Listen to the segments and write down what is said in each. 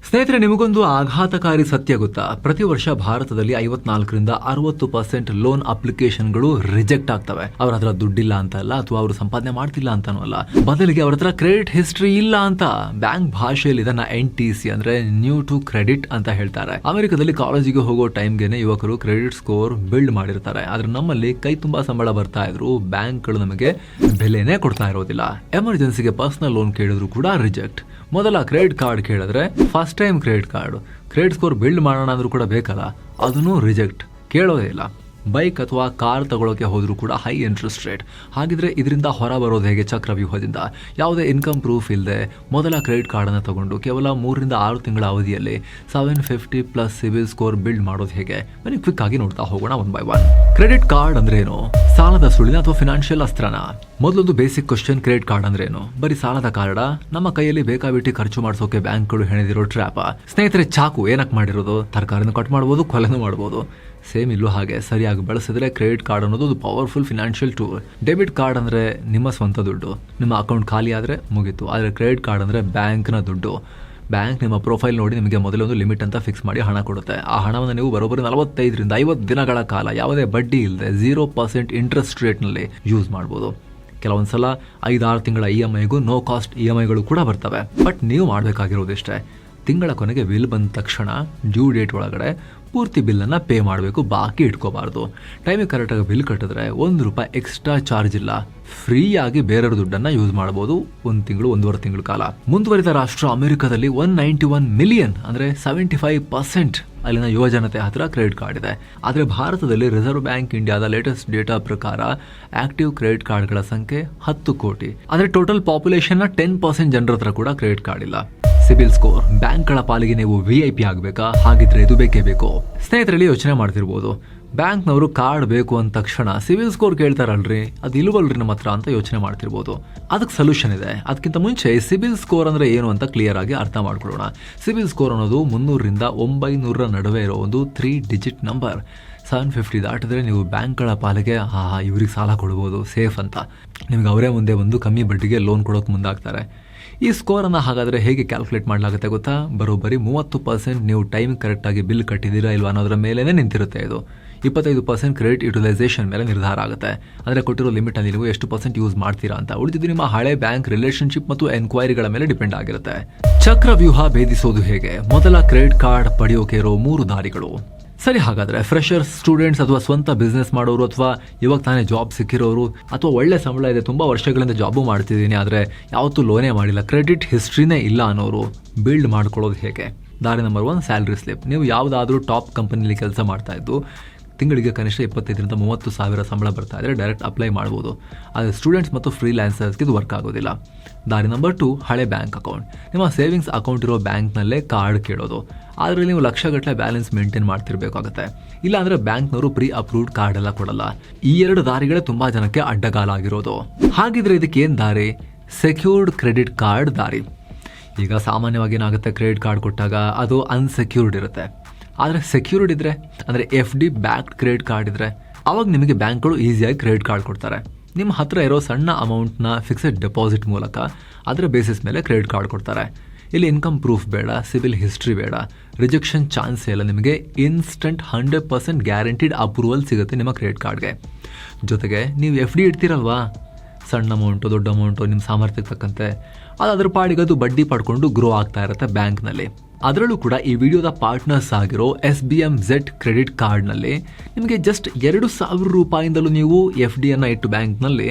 ಸ್ನೇಹಿತರೆ, ನಿಮಗೊಂದು ಆಘಾತಕಾರಿ ಸತ್ಯ ಗೊತ್ತಾ? ಪ್ರತಿ ವರ್ಷ ಭಾರತದಲ್ಲಿ 54ರಿಂದ 60% ಲೋನ್ ಅಪ್ಲಿಕೇಶನ್ಗಳು ರಿಜೆಕ್ಟ್ ಆಗ್ತವೆ. ಅವ್ರ ಹತ್ರ ದುಡ್ಡಿಲ್ಲ ಅಂತ ಅಲ್ಲ, ಅಥವಾ ಅವರು ಸಂಪಾದನೆ ಮಾಡ್ತಿಲ್ಲ ಅಂತಾನೂ ಅಲ್ಲ, ಬದಲಿಗೆ ಅವ್ರ ಹತ್ರ ಕ್ರೆಡಿಟ್ ಹಿಸ್ಟ್ರಿ ಇಲ್ಲ ಅಂತ. ಬ್ಯಾಂಕ್ ಭಾಷೆಯಲ್ಲಿ ಇದನ್ನ NTC ಅಂದ್ರೆ ನ್ಯೂ ಟು ಕ್ರೆಡಿಟ್ ಅಂತ ಹೇಳ್ತಾರೆ. ಅಮೆರಿಕದಲ್ಲಿ ಕಾಲೇಜಿಗೆ ಹೋಗೋ ಟೈಮ್ಗೆನೆ ಯುವಕರು ಕ್ರೆಡಿಟ್ ಸ್ಕೋರ್ ಬಿಲ್ಡ್ ಮಾಡಿರ್ತಾರೆ. ಆದ್ರೆ ನಮ್ಮಲ್ಲಿ ಕೈ ತುಂಬಾ ಸಂಬಳ ಬರ್ತಾ ಇದ್ರು ಬ್ಯಾಂಕ್ಗಳು ನಮಗೆ ಬೆಲೆನೇ ಕೊಡ್ತಾ ಇರೋದಿಲ್ಲ. ಎಮರ್ಜೆನ್ಸಿಗೆ ಪರ್ಸನಲ್ ಲೋನ್ ಕೇಳಿದ್ರು ಕೂಡ ರಿಜೆಕ್ಟ್. ಮೊದಲ ಕ್ರೆಡಿಟ್ ಕಾರ್ಡ್ ಕೇಳಿದ್ರೆ first time credit score build ಮಾಡೋಣ ಅಂದ್ರೂ ಕೂಡ ಬೇಕಲ್ಲ, ಅದನ್ನು ರಿಜೆಕ್ಟ್, ಕೇಳೋದೇ ಇಲ್ಲ. ಬೈಕ್ ಅಥವಾ ಕಾರ್ ತಗೊಳ್ಳೋಕೆ ಹೋದ್ರೂ ಕೂಡ ಹೈ ಇಂಟ್ರೆಸ್ಟ್ ರೇಟ್. ಹಾಗಿದ್ರೆ ಇದರಿಂದ ಹೊರ ಬರೋದು ಹೇಗೆ? ಚಕ್ರವ್ಯೂಹದಿಂದ. ಯಾವುದೇ ಇನ್ಕಮ್ ಪ್ರೂಫ್ ಇಲ್ಲದೆ ಮೊದಲ ಕ್ರೆಡಿಟ್ ಕಾರ್ಡನ್ನು ತಗೊಂಡು ಕೇವಲ 3ರಿಂದ 6 ತಿಂಗಳ ಅವಧಿಯಲ್ಲಿ 750+ ಸಿಬಿಲ್ ಸ್ಕೋರ್ ಬಿಲ್ಡ್ ಮಾಡೋದು ಹೇಗೆ? ಬನ್ನಿ ಕ್ವಿಕ್ ಆಗಿ ನೋಡ್ತಾ ಹೋಗೋಣ one by one. Credit card ಅಂದ್ರೆ ಏನು? ಸಾಲದ ಸುಳಿನ ಅಥವಾ ಫಿನಾನ್ಷಿಯಲ್ ಅಸ್ತ್ರನ? ಮೊದಲೊಂದು ಬೇಸಿಕ್ ಕ್ವಶನ್, ಕ್ರೆಡಿಟ್ ಕಾರ್ಡ್ ಅಂದ್ರೆ ಏನು? ಬರೀ ಸಾಲದ ಕಾರ್ಡ? ನಮ್ಮ ಕೈಯಲ್ಲಿ ಬೇಕಾಬಿಟ್ಟಿ ಖರ್ಚು ಮಾಡಿಸೋಕೆ ಬ್ಯಾಂಕ್ಗಳು ಹೆಣೆದಿರೋ ಟ್ರ್ಯಾಪ? ಸ್ನೇಹಿತರೆ, ಚಾಕು ಏನಕ್ಕೆ ಮಾಡಿರೋದು? ತರಕಾರಿನೂ ಕಟ್ ಮಾಡ್ಬೋದು, ಕೊಲೆನೂ ಮಾಡ್ಬೋದು. ಸೇಮ್ ಇಲ್ಲೂ ಹಾಗೆ. ಸರಿಯಾಗಿ ಬಳಸಿದ್ರೆ ಕ್ರೆಡಿಟ್ ಕಾರ್ಡ್ ಅನ್ನೋದು ಒಂದು powerful financial tool. Debit card ಅಂದ್ರೆ ನಿಮ್ಮ ಸ್ವಂತ ದುಡ್ಡು, ನಿಮ್ಮ ಅಕೌಂಟ್ ಖಾಲಿ ಆದ್ರೆ ಮುಗೀತು. ಆದರೆ ಕ್ರೆಡಿಟ್ ಕಾರ್ಡ್ ಅಂದ್ರೆ ಬ್ಯಾಂಕ್ನ ದುಡ್ಡು. ಬ್ಯಾಂಕ್ ನಿಮ್ಮ ಪ್ರೊಫೈಲ್ ನೋಡಿ ನಿಮಗೆ ಮೊದಲೊಂದು ಲಿಮಿಟ್ ಅಂತ ಫಿಕ್ಸ್ ಮಾಡಿ ಹಣ ಕೊಡುತ್ತೆ. ಆ ಹಣವನ್ನು ನೀವು ಬರೋಬ್ಬರಿ 45ರಿಂದ 50 ದಿನಗಳ ಕಾಲ ಯಾವುದೇ ಬಡ್ಡಿ ಇಲ್ಲದೆ 0% ಇಂಟ್ರೆಸ್ಟ್ ರೇಟ್ನಲ್ಲಿ ಯೂಸ್ ಮಾಡ್ಬೋದು. ಕೆಲವೊಂದ್ಸಲ 5-6 ತಿಂಗಳ EMIಗೂ ನೋ ಕಾಸ್ಟ್ EMIಗಳು ಕೂಡ ಬರ್ತವೆ. ಬಟ್ ನೀವು ಮಾಡಬೇಕಾಗಿರೋದಿಷ್ಟೇ, ತಿಂಗಳ ಕೊನೆಗೆ ಬಿಲ್ ಬಂದ ತಕ್ಷಣ ಡ್ಯೂ ಡೇಟ್ ಒಳಗಡೆ ಪೂರ್ತಿ ಬಿಲ್ಲನ್ನು ಪೇ ಮಾಡಬೇಕು, ಬಾಕಿ ಇಟ್ಕೋಬಾರ್ದು. ಟೈಮಿಗೆ ಕರೆಕ್ಟಾಗಿ ಬಿಲ್ ಕಟ್ಟಿದ್ರೆ ₹1 ಎಕ್ಸ್ಟ್ರಾ ಚಾರ್ಜ್ ಇಲ್ಲ. ಫ್ರೀಯಾಗಿ ಬೇರೆಯವ್ರ ದುಡ್ಡನ್ನು ಯೂಸ್ ಮಾಡಬಹುದು 1 ತಿಂಗಳು 1.5 ತಿಂಗಳ ಕಾಲ. ಮುಂದುವರಿದ ರಾಷ್ಟ್ರ ಅಮೆರಿಕದಲ್ಲಿ 191 ಮಿಲಿಯನ್ ಅಂದರೆ 75% ಅಲ್ಲಿನ ಯುವಜನತೆ ಹತ್ರ ಕ್ರೆಡಿಟ್ ಕಾರ್ಡ್ ಇದೆ. ಆದರೆ ಭಾರತದಲ್ಲಿ ರಿಸರ್ವ್ ಬ್ಯಾಂಕ್ ಇಂಡಿಯಾದ ಲೇಟೆಸ್ಟ್ ಡೇಟಾ ಪ್ರಕಾರ ಆಕ್ಟಿವ್ ಕ್ರೆಡಿಟ್ ಕಾರ್ಡ್ಗಳ ಸಂಖ್ಯೆ 10 ಕೋಟಿ. ಆದರೆ ಟೋಟಲ್ ಪಾಪ್ಯುಲೇಷನ್ನ 10% ಜನರ ಹತ್ರ ಕೂಡ ಕ್ರೆಡಿಟ್ ಕಾರ್ಡ್ ಇಲ್ಲ. ಸಿಬಿಲ್ ಸ್ಕೋರ್, ಬ್ಯಾಂಕ್ಗಳ ಪಾಲಿಗೆ ನೀವು VIP ಆಗಬೇಕಾ? ಹಾಗಿದ್ರೆ ಇದು ಬೇಕೇ ಬೇಕು. ಸ್ನೇಹಿತರಲ್ಲಿ ಯೋಚನೆ ಮಾಡ್ತಿರ್ಬೋದು, ಬ್ಯಾಂಕ್ನವರು ಕಾರ್ಡ್ ಬೇಕು ಅಂದ ತಕ್ಷಣ ಸಿಬಿಲ್ ಸ್ಕೋರ್ ಕೇಳ್ತಾರಲ್ರಿ, ಅದು ಇಲ್ವಲ್ರಿ ನಮ್ಮ ಹತ್ರ ಅಂತ ಯೋಚನೆ ಮಾಡ್ತಿರ್ಬೋದು. ಅದಕ್ಕೆ ಸೊಲ್ಯೂಷನ್ ಇದೆ. ಅದಕ್ಕಿಂತ ಮುಂಚೆ ಸಿಬಿಲ್ ಸ್ಕೋರ್ ಅಂದ್ರೆ ಏನು ಅಂತ ಕ್ಲಿಯರ್ ಆಗಿ ಅರ್ಥ ಮಾಡ್ಕೊಳ್ಳೋಣ. ಸಿಬಿಲ್ ಸ್ಕೋರ್ ಅನ್ನೋದು 300ರಿಂದ 900 ನಡುವೆ ಇರೋ ಒಂದು 3 ಡಿಜಿಟ್ ನಂಬರ್. 750 ದಾಟಿದ್ರೆ ನೀವು ಬ್ಯಾಂಕ್ಗಳ ಪಾಲಿಗೆ ಇವ್ರಿಗೆ ಸಾಲ ಕೊಡ್ಬೋದು, ಸೇಫ್ ಅಂತ. ನಿಮ್ಗೆ ಅವರೇ ಮುಂದೆ ಒಂದು ಕಮ್ಮಿ ಬಡ್ಡಿಗೆ ಲೋನ್ ಕೊಡೋಕೆ ಮುಂದಾಗ್ತಾರೆ. ಈ ಸ್ಕೋರನ್ನು ಹಾಗಾದರೆ ಹೇಗೆ ಕ್ಯಾಲ್ಕುಲೇಟ್ ಮಾಡಲಾಗುತ್ತೆ ಗೊತ್ತಾ? ಬರೋಬ್ಬರಿ 30% ನೀವು ಟೈಮ್ ಕರೆಕ್ಟಾಗಿ ಬಿಲ್ ಕಟ್ಟಿದ್ದೀರಾ ಇಲ್ವಾ ಅನ್ನೋದ್ರ ಮೇಲೇ ನಿಂತಿರುತ್ತೆ. ಇದು 25% ಕ್ರೆಡಿಟ್ ಯುಟಿಲೈಸೇಷನ್ ಮೇಲೆ ನಿರ್ಧಾರ ಆಗುತ್ತೆ. ಅಂದರೆ ಕೊಟ್ಟಿರೋ ಲಿಮಿಟಲ್ಲಿ ನೀವು ಎಷ್ಟು % ಯೂಸ್ ಮಾಡ್ತೀರಾ ಅಂತ. ಉಳಿದಿದ್ದು ನಿಮ್ಮ ಹಳೆ ಬ್ಯಾಂಕ್ ರಿಲೇಷನ್ಶಿಪ್ ಮತ್ತು ಎನ್ಕ್ವೈರಿಗಳ ಮೇಲೆ ಡಿಪೆಂಡ್ ಆಗಿರುತ್ತೆ. ಚಕ್ರವ್ಯೂಹ ಭೇದಿಸೋದು ಹೇಗೆ? ಮೊದಲ ಕ್ರೆಡಿಟ್ ಕಾರ್ಡ್ ಪಡೆಯೋಕೆ ಇರೋ 3 ದಾರಿಗಳು. ಸರಿ, ಹಾಗಾದ್ರೆ ಫ್ರೆಷರ್ಸ್, ಸ್ಟೂಡೆಂಟ್ಸ್ ಅಥವಾ ಸ್ವಂತ ಬಿಸ್ನೆಸ್ ಮಾಡೋರು, ಅಥವಾ ಇವಾಗ ತಾನೇ ಜಾಬ್ ಸಿಕ್ಕಿರೋರು, ಅಥವಾ ಒಳ್ಳೆ ಸಂಬಳ ಇದೆ, ತುಂಬ ವರ್ಷಗಳಿಂದ ಜಾಬು ಮಾಡ್ತಿದ್ದೀನಿ ಆದರೆ ಯಾವತ್ತೂ ಲೋನೇ ಮಾಡಿಲ್ಲ, ಕ್ರೆಡಿಟ್ ಹಿಸ್ಟ್ರಿನೇ ಇಲ್ಲ ಅನ್ನೋರು ಬಿಲ್ಡ್ ಮಾಡ್ಕೊಳ್ಳೋದು ಹೇಗೆ? ದಾರಿ ನಂಬರ್ 1, ಸ್ಯಾಲ್ರಿ ಸ್ಲಿಪ್. ನೀವು ಯಾವುದಾದ್ರೂ ಟಾಪ್ ಕಂಪನಿಲಿ ಕೆಲಸ ಮಾಡ್ತಾ ಇದ್ದು ತಿಂಗಳಿಗೆ ಕನಿಷ್ಠ 25ರಿಂದ 30 ಸಾವಿರ ಸಂಬಳ ಬರ್ತಾ ಇದ್ರೆ ಡೈರೆಕ್ಟ್ ಅಪ್ಲೈ ಮಾಡ್ಬೋದು. ಆದರೆ ಸ್ಟೂಡೆಂಟ್ಸ್ ಮತ್ತು ಫ್ರೀಲ್ಯಾನ್ಸರ್ಸ್ಗೆ ಇದು ವರ್ಕ್ ಆಗೋದಿಲ್ಲ. ದಾರಿ ನಂಬರ್ 2, ಹಳೆ ಬ್ಯಾಂಕ್ ಅಕೌಂಟ್. ನಿಮ್ಮ ಸೇವಿಂಗ್ಸ್ ಅಕೌಂಟ್ ಇರೋ ಬ್ಯಾಂಕ್ನಲ್ಲೇ ಕಾರ್ಡ್ ಕೇಳೋದು. ಆದರೆ ನೀವು ಲಕ್ಷಗಟ್ಟಲೆ ಬ್ಯಾಲೆನ್ಸ್ ಮೇಂಟೈನ್ ಮಾಡ್ತಿರ್ಬೇಕಾಗುತ್ತೆ. ಇಲ್ಲಾಂದರೆ ಬ್ಯಾಂಕ್ನವರು ಪ್ರೀ ಅಪ್ರೂವ್ಡ್ ಕಾರ್ಡ್ ಎಲ್ಲ ಕೊಡಲ್ಲ. ಈ 2 ದಾರಿಗಳೇ ತುಂಬ ಜನಕ್ಕೆ ಅಡ್ಡಗಾಲ ಆಗಿರೋದು. ಹಾಗಿದ್ರೆ ಇದಕ್ಕೆ ಏನು ದಾರಿ? ಸೆಕ್ಯೂರ್ಡ್ ಕ್ರೆಡಿಟ್ ಕಾರ್ಡ್ ದಾರಿ. ಈಗ ಸಾಮಾನ್ಯವಾಗಿ ಏನಾಗುತ್ತೆ, ಕ್ರೆಡಿಟ್ ಕಾರ್ಡ್ ಕೊಟ್ಟಾಗ ಅದು ಅನ್ಸೆಕ್ಯೂರ್ಡ್ ಇರುತ್ತೆ. ಆದರೆ ಸೆಕ್ಯೂರ್ಡ್ ಇದ್ದರೆ, ಅಂದರೆ FD ಬ್ಯಾಕ್ಡ್ ಕ್ರೆಡಿಟ್ ಕಾರ್ಡ್ ಇದ್ದರೆ, ಅವಾಗ ನಿಮಗೆ ಬ್ಯಾಂಕ್ಗಳು ಈಸಿಯಾಗಿ ಕ್ರೆಡಿಟ್ ಕಾರ್ಡ್ ಕೊಡ್ತಾರೆ. ನಿಮ್ಮ ಹತ್ರ ಇರೋ ಸಣ್ಣ ಅಮೌಂಟ್ನ ಫಿಕ್ಸೆಡ್ ಡೆಪಾಸಿಟ್ ಮೂಲಕ ಅದರ ಬೇಸಿಸ್ ಮೇಲೆ ಕ್ರೆಡಿಟ್ ಕಾರ್ಡ್ ಕೊಡ್ತಾರೆ. ಇಲ್ಲಿ ಇನ್ಕಮ್ ಪ್ರೂಫ್ ಬೇಡ, ಸಿಬಿಲ್ ಹಿಸ್ಟ್ರಿ ಬೇಡ, ರಿಜೆಕ್ಷನ್ ಚಾನ್ಸ್ ಇಲ್ಲ. ನಿಮಗೆ ಇನ್ಸ್ಟೆಂಟ್ 100% ಗ್ಯಾರಂಟಿಡ್ ಅಪ್ರೂವಲ್ ಸಿಗುತ್ತೆ ನಿಮ್ಮ ಕ್ರೆಡಿಟ್ ಕಾರ್ಡ್ಗೆ. ಜೊತೆಗೆ ನೀವು FD ಇಡ್ತೀರಲ್ವಾ, ಸಣ್ಣ ಅಮೌಂಟು ದೊಡ್ಡ ಅಮೌಂಟು ನಿಮ್ಮ ಸಾಮರ್ಥ್ಯಕ್ಕೆ ತಕ್ಕಂತೆ, ಅದು ಅದ್ರ ಪಾಡಿಗೆ ಅದು ಬಡ್ಡಿ ಪಡ್ಕೊಂಡು ಗ್ರೋ ಆಗ್ತಾ ಇರುತ್ತೆ ಬ್ಯಾಂಕ್ನಲ್ಲಿ. ಅದರಲ್ಲೂ ಕೂಡ ಈ ವಿಡಿಯೋದ ಪಾರ್ಟ್ನರ್ಸ್ ಆಗಿರೋ SBMZ ಕ್ರೆಡಿಟ್ ಕಾರ್ಡ್ನಲ್ಲಿ ನಿಮಗೆ ಜಸ್ಟ್ ₹2,000 ನೀವು FDಯನ್ನು ಇಟ್ಟು ಬ್ಯಾಂಕ್ನಲ್ಲಿ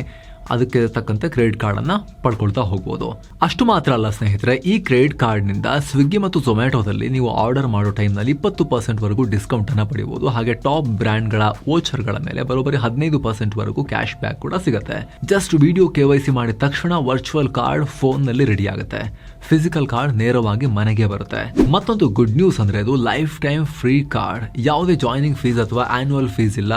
ಅದಕ್ಕೆ ತಕ್ಕಂತೆ ಕ್ರೆಡಿಟ್ ಕಾರ್ಡನ್ನು ಪಡ್ಕೊಳ್ತಾ ಹೋಗ್ಬೋದು. ಅಷ್ಟು ಮಾತ್ರ ಅಲ್ಲ ಸ್ನೇಹಿತರೆ, ಈ ಕ್ರೆಡಿಟ್ ಕಾರ್ಡ್ನಿಂದ ಸ್ವಿಗ್ಗಿ ಮತ್ತು ಝೊಮ್ಯಾಟೋದಲ್ಲಿ ನೀವು ಆರ್ಡರ್ ಮಾಡೋ ಟೈಮ್ನಲ್ಲಿ 20%ವರೆಗೂ ಡಿಸ್ಕೌಂಟನ್ನು ಪಡೆಯಬಹುದು. ಹಾಗೆ ಟಾಪ್ ಬ್ರ್ಯಾಂಡ್ಗಳ ವೋಚರ್ಗಳ ಮೇಲೆ ಬರೋಬ್ಬರಿ 15%ವರೆಗೂ ಕ್ಯಾಶ್ ಬ್ಯಾಕ್ ಕೂಡ ಸಿಗುತ್ತೆ. ಜಸ್ಟ್ ವಿಡಿಯೋ KYC ಮಾಡಿದ ತಕ್ಷಣ ವರ್ಚುವಲ್ ಕಾರ್ಡ್ ಫೋನ್ನಲ್ಲಿ ರೆಡಿ ಆಗುತ್ತೆ. ಫಿಸಿಕಲ್ ಕಾರ್ಡ್ ನೇರವಾಗಿ ಮನೆಗೆ ಬರುತ್ತೆ. ಮತ್ತೊಂದು ಗುಡ್ ನ್ಯೂಸ್ ಅಂದರೆ ಇದು ಲೈಫ್ ಟೈಮ್ ಫ್ರೀ ಕಾರ್ಡ್. ಯಾವುದೇ ಜಾಯ್ನಿಂಗ್ ಫೀಸ್ ಅಥವಾ ಆನ್ಯುವಲ್ ಫೀಸ್ ಇಲ್ಲ.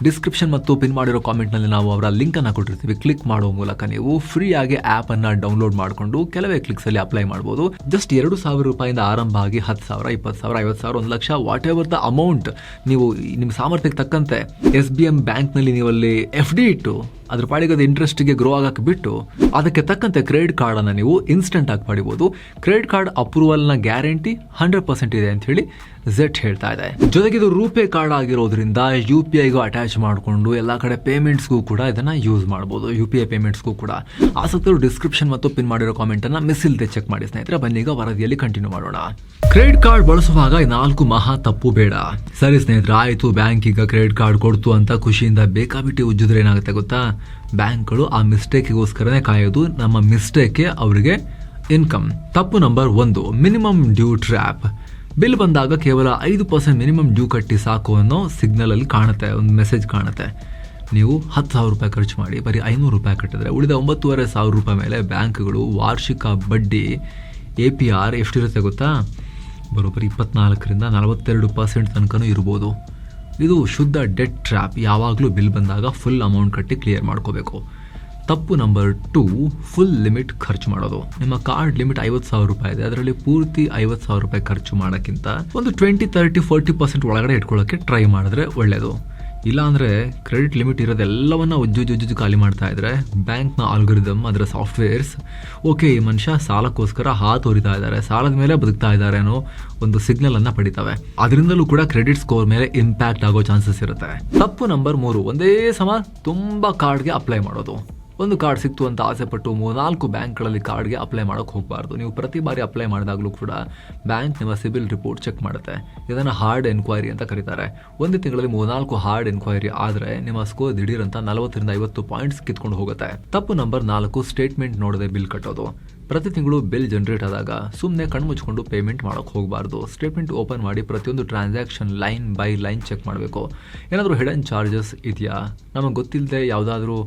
ಡಿಸ್ಕ್ರಿಪ್ಷನ್ ಮತ್ತು ಪಿನ್ ಮಾಡಿರೋ ಕಾಮೆಂಟ್ನಲ್ಲಿ ನಾವು ಅವರ ಲಿಂಕನ್ನು ಕೊಟ್ಟಿರ್ತೀವಿ. ಕ್ಲಿಕ್ ಮಾಡೋ ಮೂಲಕ ನೀವು ಫ್ರೀಯಾಗಿ ಆ್ಯಪನ್ನು ಡೌನ್ಲೋಡ್ ಮಾಡಿಕೊಂಡು ಕೆಲವೇ ಕ್ಲಿಕ್ಸಲ್ಲಿ ಅಪ್ಲೈ ಮಾಡ್ಬೋದು. ಜಸ್ಟ್ ₹2,000 ಆರಂಭ ಆಗಿ 10,000, 20,000, 50,000, 1 lakh, what ever the amount ನೀವು ನಿಮ್ಮ ಸಾಮರ್ಥ್ಯಕ್ಕೆ ತಕ್ಕಂತೆ SBM ಬ್ಯಾಂಕ್ನಲ್ಲಿ ನೀವು ಅಲ್ಲಿ FD ಇಟ್ಟು ಅದ್ರ ಪಾಡಿಗೆ ಅದು ಇಂಟ್ರೆಸ್ಟ್ಗೆ ಗ್ರೋ ಆಗಕ್ಕೆ ಬಿಟ್ಟು ಅದಕ್ಕೆ ತಕ್ಕಂತೆ ಕ್ರೆಡಿಟ್ ಕಾರ್ಡ್ ಅನ್ನ ನೀವು ಇನ್ಸ್ಟೆಂಟ್ ಆಗಿ ಪಡಿಬಹುದು. ಕ್ರೆಡಿಟ್ ಕಾರ್ಡ್ ಅಪ್ರೂವಲ್ ನ ಗ್ಯಾರಂಟಿ 100% ಇದೆ ಅಂತ ಹೇಳಿ ಝೆಟ್ ಹೇಳ್ತಾ ಇದೆ. ಜೊತೆಗೆ ಇದು ರೂಪೇ ಕಾರ್ಡ್ ಆಗಿರೋದ್ರಿಂದ UPI ಗೂ ಅಟ್ಯಾಚ್ ಮಾಡಿಕೊಂಡು ಎಲ್ಲಾ ಕಡೆ ಪೇಮೆಂಟ್ಸ್ಗೂ ಕೂಡ ಇದನ್ನ ಯೂಸ್ ಮಾಡಬಹುದು. UPI ಪೇಮೆಂಟ್ಸ್ಗೂ ಕೂಡ. ಆಸಕ್ತರು ಡಿಸ್ಕ್ರಿಪ್ಷನ್ ಮತ್ತು ಪಿನ್ ಮಾಡಿರೋ ಕಾಮೆಂಟ್ ಅನ್ನ ಮಿಸ್ ಇಲ್ಲದೆ ಚೆಕ್ ಮಾಡಿ ಸ್ನೇಹಿತರೆ. ಬನ್ನಿ ಈಗ ವರದಿಯಲ್ಲಿ ಕಂಟಿನ್ಯೂ ಮಾಡೋಣ. ಕ್ರೆಡಿಟ್ ಕಾರ್ಡ್ ಬಳಸುವಾಗ 4 ಮಹಾ ತಪ್ಪು ಬೇಡ. ಸರಿ ಸ್ನೇಹಿತರೆ, ಆಯ್ತು ಬ್ಯಾಂಕ್ ಈಗ ಕ್ರೆಡಿಟ್ ಕಾರ್ಡ್ ಕೊಡ್ತು ಅಂತ ಖುಷಿಯಿಂದ ಬೇಕಾಬಿಟ್ಟಿ ಉಜ್ಜಿದ್ರೆ ಏನಾಗುತ್ತೆ ಗೊತ್ತಾ? ಬ್ಯಾಂಕ್ಗಳು ಆ ಮಿಸ್ಟೇಕ್ಗೋಸ್ಕರನೇ ಕಾಯೋದು. ನಮ್ಮ ಮಿಸ್ಟೇಕ್ ಅವರಿಗೆ ಇನ್ಕಮ್. ತಪ್ಪು number 1, minimum due trap. Bill ಬಂದಾಗ ಕೇವಲ 5% ಮಿನಿಮಮ್ ಡ್ಯೂ ಕಟ್ಟಿ ಸಾಕು ಅನ್ನೋ ಸಿಗ್ನಲ್ ಅಲ್ಲಿ ಕಾಣುತ್ತೆ, ಒಂದು ಮೆಸೇಜ್ ಕಾಣುತ್ತೆ. ನೀವು 10,000 ರೂಪಾಯಿ ಖರ್ಚು ಮಾಡಿ ಬರೀ 500 ರೂಪಾಯಿ ಕಟ್ಟಿದ್ರೆ ಉಳಿದ 9,500 ರೂಪಾಯಿ ಮೇಲೆ ಬ್ಯಾಂಕ್ಗಳು ವಾರ್ಷಿಕ ಬಡ್ಡಿ APR ಎಷ್ಟಿರುತ್ತೆ ಗೊತ್ತಾ? ಬರೋಬ್ಬರಿ 24% 42% ತನಕನೂ ಇರ್ಬೋದು. ಇದು ಶುದ್ಧ ಡೆಟ್ ಟ್ರ್ಯಾಪ್. ಯಾವಾಗಲೂ ಬಿಲ್ ಬಂದಾಗ ಫುಲ್ ಅಮೌಂಟ್ ಕಟ್ಟಿ ಕ್ಲಿಯರ್ ಮಾಡ್ಕೋಬೇಕು. ತಪ್ಪು ನಂಬರ್ 2, ಫುಲ್ ಲಿಮಿಟ್ ಖರ್ಚು ಮಾಡೋದು. ನಿಮ್ಮ ಕಾರ್ಡ್ ಲಿಮಿಟ್ 50,000 ರೂಪಾಯಿ ಇದೆ, ಅದರಲ್ಲಿ ಪೂರ್ತಿ 50,000 ರೂಪಾಯಿ ಖರ್ಚು ಮಾಡೋಕ್ಕಿಂತ ಒಂದು 20, 30, 40% ಒಳಗಡೆ ಇಟ್ಕೊಳ್ಳೋಕ್ಕೆ ಟ್ರೈ ಮಾಡಿದ್ರೆ ಒಳ್ಳೆಯದು. ಇಲ್ಲಾಂದರೆ ಕ್ರೆಡಿಟ್ ಲಿಮಿಟ್ ಇರೋದೆಲ್ಲವನ್ನ ಉಜ್ಜು ಖಾಲಿ ಮಾಡ್ತಾ ಇದ್ರೆ ಬ್ಯಾಂಕ್ನ ಆಲ್ಗೊರಿದಮ್, ಅದರ ಸಾಫ್ಟ್ವೇರ್ಸ್ ಓಕೆ ಈ ಮನುಷ್ಯ ಸಾಲಕ್ಕೋಸ್ಕರ ಹಾತೊರಿತಾ ಇದ್ದಾರೆ, ಸಾಲದ ಮೇಲೆ ಬದುಕ್ತಾ ಇದ್ದಾರೆ ಅನ್ನೋ ಒಂದು ಸಿಗ್ನಲ್ ಅನ್ನ ಪಡಿತವೆ. ಅದರಿಂದಲೂ ಕೂಡ ಕ್ರೆಡಿಟ್ ಸ್ಕೋರ್ ಮೇಲೆ ಇಂಪ್ಯಾಕ್ಟ್ ಆಗೋ ಚಾನ್ಸಸ್ ಇರುತ್ತೆ. ತಪ್ಪು ನಂಬರ್ 3, ಒಂದೇ ಸಮ ತುಂಬಾ ಕಾರ್ಡ್ಗೆ ಅಪ್ಲೈ ಮಾಡೋದು. ಒಂದು ಕಾರ್ಡ್ ಸಿಕ್ತು ಅಂತ ಆಸೆ ಪಟ್ಟು 3-4 ಬ್ಯಾಂಕ್ಗಳಲ್ಲಿ ಕಾರ್ಡ್ಗೆ ಅಪ್ಲೈ ಮಾಡೋಕೆ ಹೋಗಬಾರ್ದು. ನೀವು ಪ್ರತಿ ಬಾರಿ ಅಪ್ಲೈ ಮಾಡಿದಾಗಲೂ ಕೂಡ ಬ್ಯಾಂಕ್ ನಿಮ್ಮ ಸಿಬಿಲ್ ರಿಪೋರ್ಟ್ ಚೆಕ್ ಮಾಡುತ್ತೆ. ಇದನ್ನು ಹಾರ್ಡ್ ಎನ್ಕ್ವೈರಿ ಅಂತ ಕರೀತಾರೆ. ಒಂದು ತಿಂಗಳಲ್ಲಿ 3-4 ಹಾರ್ಡ್ ಎನ್ಕ್ವೈರಿ ಆದರೆ ನಿಮ್ಮ ಸ್ಕೋರ್ ದಿಢೀರಂತ 40-50 ಪಾಯಿಂಟ್ಸ್ ಕಿತ್ಕೊಂಡು ಹೋಗುತ್ತೆ. ತಪ್ಪು ನಂಬರ್ 4, ಸ್ಟೇಟ್ಮೆಂಟ್ ನೋಡದೆ ಬಿಲ್ ಕಟ್ಟೋದು. ಪ್ರತಿ ತಿಂಗಳು ಬಿಲ್ ಜನರೇಟ್ ಆದಾಗ ಸುಮ್ಮನೆ ಕಣ್ಮುಚ್ಕೊಂಡು ಪೇಮೆಂಟ್ ಮಾಡೋಕೆ ಹೋಗಬಾರ್ದು. ಸ್ಟೇಟ್ಮೆಂಟ್ ಓಪನ್ ಮಾಡಿ ಪ್ರತಿಯೊಂದು transaction line by line check ಮಾಡಬೇಕು. ಏನಾದರೂ ಹಿಡನ್ ಚಾರ್ಜಸ್ ಇದೆಯಾ, ನಮಗೆ ಗೊತ್ತಿಲ್ಲದೆ ಯಾವುದಾದ್ರೂ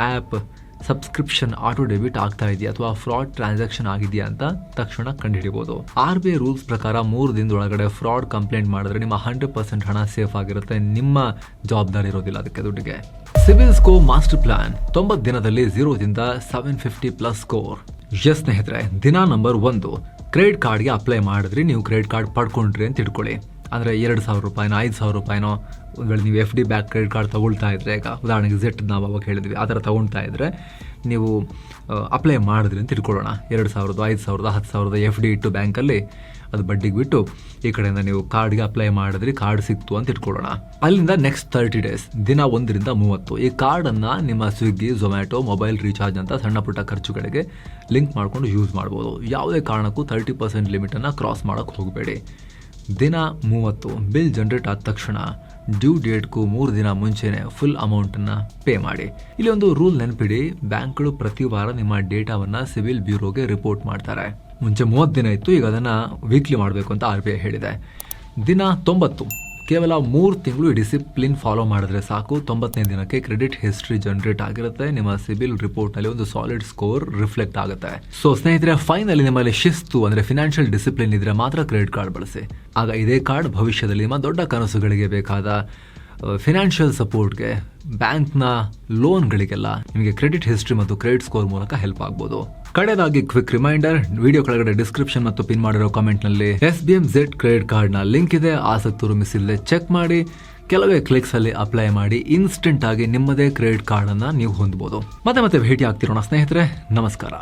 ಆ್ಯಪ್ ಸಬ್ಸ್ಕ್ರಿಪ್ಷನ್ ಆಟೋ ಡೆಬಿಟ್ ಆಗ್ತಾ ಇದೆಯಾ ಅಥವಾ ಫ್ರಾಡ್ ಟ್ರಾನ್ಸಾಕ್ಷನ್ ಆಗಿದೆಯಾ ಅಂತ ತಕ್ಷಣ ಕಂಡುಹಿಡಿಬಹುದು. RBI ರೂಲ್ಸ್ ಪ್ರಕಾರ 3 ದಿನದೊಳಗಡೆ ಫ್ರಾಡ್ ಕಂಪ್ಲೇಂಟ್ ಮಾಡಿದ್ರೆ ನಿಮ್ಮ 100% ಹಣ ಸೇಫ್ ಆಗಿರುತ್ತೆ. ನಿಮ್ಮ ಜವಾಬ್ದಾರಿ ಇರೋದಿಲ್ಲ ಅದಕ್ಕೆ ದುಡ್ಡಿಗೆ. ಸಿಬಿಲ್ ಸ್ಕೋರ್ ಮಾಸ್ಟರ್ ಪ್ಲಾನ್ 90 ದಿನದಲ್ಲಿ 0ದಿಂದ 750+ ಸ್ಕೋರ್. ಎಸ್ ಸ್ನೇಹಿತರೆ, ದಿನ ನಂಬರ್ 1, ಕ್ರೆಡಿಟ್ ಕಾರ್ಡ್ಗೆ ಅಪ್ಲೈ ಮಾಡಿದ್ರಿ, ನೀವು ಕ್ರೆಡಿಟ್ ಕಾರ್ಡ್ ಪಡ್ಕೊಂಡ್ರಿ ಅಂತ ಇಟ್ಕೊಳ್ಳಿ. ಅಂದರೆ 2,000 ರೂಪಾಯಿನೋ 5,000 ರೂಪಾಯಿನೋ ಒಂದು ವೇಳೆ ನೀವು FD ಬ್ಯಾಕ್ ಕ್ರೆಡಿಟ್ ಕಾರ್ಡ್ ತೊಗೊಳ್ತಾ ಇದ್ರೆ, ಈಗ ಉದಾಹರಣೆಗೆ ಝೆಟ್ ನಾವು ಅವಾಗ ಹೇಳಿದ್ವಿ, ಆ ಥರ ತೊಗೊಳ್ತಾ ಇದ್ರೆ ನೀವು ಅಪ್ಲೈ ಮಾಡಿದ್ರಿ ಅಂತ ಇಟ್ಕೊಳ್ಳೋಣ. 2,000, 5,000, 10,000 FD ಇಟ್ಟು ಬ್ಯಾಂಕಲ್ಲಿ ಅದು ಬಡ್ಡಿಗೆ ಬಿಟ್ಟು ಈ ಕಡೆಯಿಂದ ನೀವು ಕಾರ್ಡ್ಗೆ ಅಪ್ಲೈ ಮಾಡಿದ್ರಿ, ಕಾರ್ಡ್ ಸಿಕ್ತು ಅಂತ ಇಟ್ಕೊಳ್ಳೋಣ. ಅಲ್ಲಿಂದ ನೆಕ್ಸ್ಟ್ 30 ಡೇಸ್, ದಿನ 1ರಿಂದ 30 ಈ ಕಾರ್ಡನ್ನು ನಿಮ್ಮ ಸ್ವಿಗ್ಗಿ, ಝೊಮ್ಯಾಟೊ, ಮೊಬೈಲ್ ರೀಚಾರ್ಜ್ ಅಂತ ಸಣ್ಣ ಪುಟ್ಟ ಖರ್ಚುಗಳಿಗೆ ಲಿಂಕ್ ಮಾಡಿಕೊಂಡು ಯೂಸ್ ಮಾಡ್ಬೋದು. ಯಾವುದೇ ಕಾರಣಕ್ಕೂ 30% ಲಿಮಿಟನ್ನು ಕ್ರಾಸ್ ಮಾಡೋಕ್ಕೆ ಹೋಗಬೇಡಿ. ದಿನ 30 ಬಿಲ್ ಜನರೇಟ್ ಆದ ತಕ್ಷಣ ಡ್ಯೂ ಡೇಟ್ಗೂ 3 ದಿನ ಮುಂಚೆನೆ ಫುಲ್ ಅಮೌಂಟನ್ನು ಪೇ ಮಾಡಿ. ಇಲ್ಲಿ ಒಂದು ರೂಲ್ ನೆನಪಿಡಿ, ಬ್ಯಾಂಕ್ಗಳು ಪ್ರತಿ ವಾರ ನಿಮ್ಮ ಡೇಟಾವನ್ನು ಸಿವಿಲ್ ಬ್ಯೂರೋಗೆ ರಿಪೋರ್ಟ್ ಮಾಡ್ತಾರೆ. ಮುಂಚೆ 30 ದಿನ ಇತ್ತು, ಈಗ ಅದನ್ನು ವೀಕ್ಲಿ ಮಾಡಬೇಕು ಅಂತ RBI ಹೇಳಿದೆ. ದಿನ 90, ಕೇವಲ 3 ತಿಂಗಳು ಈ ಡಿಸಿಪ್ಲಿನ್ ಫಾಲೋ ಮಾಡಿದ್ರೆ ಸಾಕು. 90ನೇ ದಿನಕ್ಕೆ ಕ್ರೆಡಿಟ್ ಹಿಸ್ಟ್ರಿ ಜನರೇಟ್ ಆಗಿರುತ್ತೆ. ನಿಮ್ಮ ಸಿಬಿಲ್ ರಿಪೋರ್ಟ್ ಅಲ್ಲಿ ಒಂದು ಸಾಲಿಡ್ ಸ್ಕೋರ್ ರಿಫ್ಲೆಕ್ಟ್ ಆಗುತ್ತೆ. ಸೊ ಸ್ನೇಹಿತರೆ, ಫೈನಲಿ ನಿಮ್ಮಲ್ಲಿ ಶಿಸ್ತು ಅಂದ್ರೆ ಫಿನಾನ್ಷಿಯಲ್ ಡಿಸಿಪ್ಲಿನ್ ಇದ್ರೆ ಮಾತ್ರ ಕ್ರೆಡಿಟ್ ಕಾರ್ಡ್ ಬಳಸಿ. ಆಗ ಇದೇ ಕಾರ್ಡ್ ಭವಿಷ್ಯದಲ್ಲಿ ನಿಮ್ಮ ದೊಡ್ಡ ಕನಸುಗಳಿಗೆ ಬೇಕಾದ ಫಿನಾನ್ಷಿಯಲ್ ಸಪೋರ್ಟ್ಗೆ, ಬ್ಯಾಂಕ್ನ ಲೋನ್ಗಳಿಗೆಲ್ಲ ನಿಮಗೆ ಕ್ರೆಡಿಟ್ ಹಿಸ್ಟ್ರಿ ಮತ್ತು ಕ್ರೆಡಿಟ್ ಸ್ಕೋರ್ ಮೂಲಕ ಹೆಲ್ಪ್ ಆಗ್ಬೋದು. ಕಡೆಯದಾಗಿ ಕ್ವಿಕ್ ರಿಮೈಂಡರ್, ವಿಡಿಯೋ ಕೆಳಗಡೆ ಡಿಸ್ಕ್ರಿಪ್ಷನ್ ಮತ್ತು ಪಿನ್ ಮಾಡಿರೋ ಕಾಮೆಂಟ್ ನಲ್ಲಿ SBM Z ಕ್ರೆಡಿಟ್ ಕಾರ್ಡ್ ನ ಲಿಂಕ್ ಇದೆ. ಆಸಕ್ತರು ಮಿಸ್ ಇಲ್ಲದೆ ಚೆಕ್ ಮಾಡಿ. ಕೆಲವೇ ಕ್ಲಿಕ್ಸ್ ಅಲ್ಲಿ ಅಪ್ಲೈ ಮಾಡಿ ಇನ್ಸ್ಟೆಂಟ್ ಆಗಿ ನಿಮ್ಮದೇ ಕ್ರೆಡಿಟ್ ಕಾರ್ಡ್ ಅನ್ನ ನೀವು ಹೊಂದಬಹುದು. ಮತ್ತೆ ಭೇಟಿ ಆಗ್ತಿರೋಣ ಸ್ನೇಹಿತರೆ. ನಮಸ್ಕಾರ.